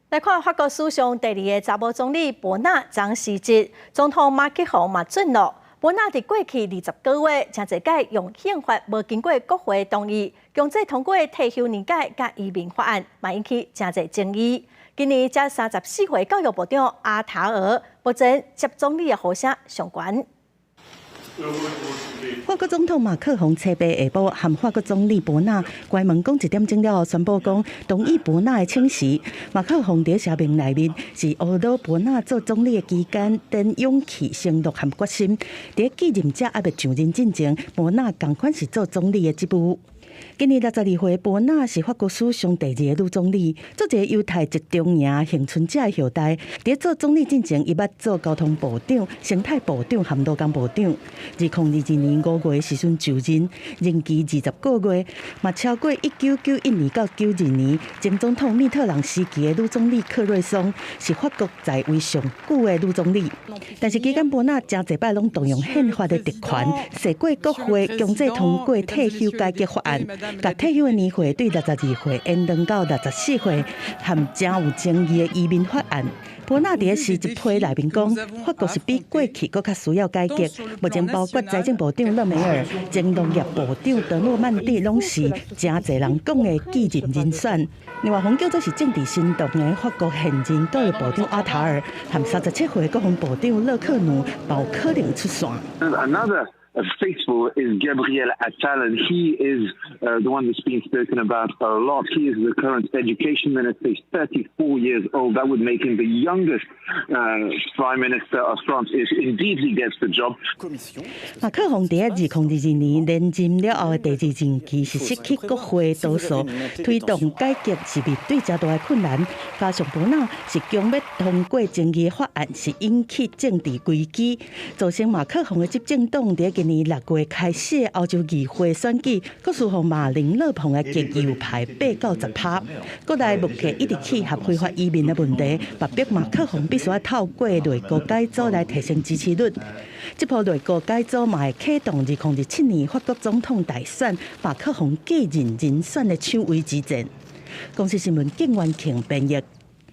来看法国史上第二个查某总理博纳将辞职，总统马克宏嘛准诺。博纳伫过去20个月，真侪届用宪法无经过国会同意，强制通过退休年届甲移民法案，嘛引起真侪争议。今年才34岁教育部长阿塔尔目前接总理的呼声上悬。法国总统马克宏车白下晡和法国总理博纳关门讲1点钟了后，宣布讲同意博纳的请辞。马克宏在声明内面是懊恼博纳做总理的期间，等勇气、承诺和决心，在继任者还未上任之前，博纳同款是做总理的职务。今年62岁，博纳是法国史上第2个女总理，做一个犹太籍中裔幸存者的后代。在做总理之前，伊捌做交通部长、生态部长和劳工部长。2022年5月时阵就任，任期20个月，嘛超过1991年到92年前总统密特朗时期的女总理克瑞松，是法国在位上久的女总理。但是期间，博纳真侪摆拢动用宪法的特权，涉过国会强制通过退休改革法案。甲退休的年岁对62岁延长到64岁，和真有争议的移民法案。博纳伫时一批内面讲，法国是比过去更较需要改革。目前包括财政部长勒梅尔、前农业部长德诺曼蒂，拢是真侪人讲的继任人选。另外，叫做是政治新动的法国现任教育部长阿塔尔，和37岁国防部长勒克努，有可能出线。Faithful is Gabriel Attal, and he is the one that's been spoken about a lot. He is the current education minister. He's 34 years old. That would make him the youngest prime minister of France if indeed he gets the job. 马克宏在2022年连任了后的第2任期是失去国会多数，推动改革是面对较大的困难。加上博纳是强要通过争议的法案，是引起政治危机，造成马克宏的执政党在今年6月开始的欧洲议会选举，搁输予马林勒庞的极右派8到10%。国内目前一直契合非法移民的问题，迫迫马克宏必须要透过内阁改组来提升支持率。这波内阁改组嘛会启动2027年法国总统大选，马克宏继任人选的抢位之战。公司新闻景元庆编译。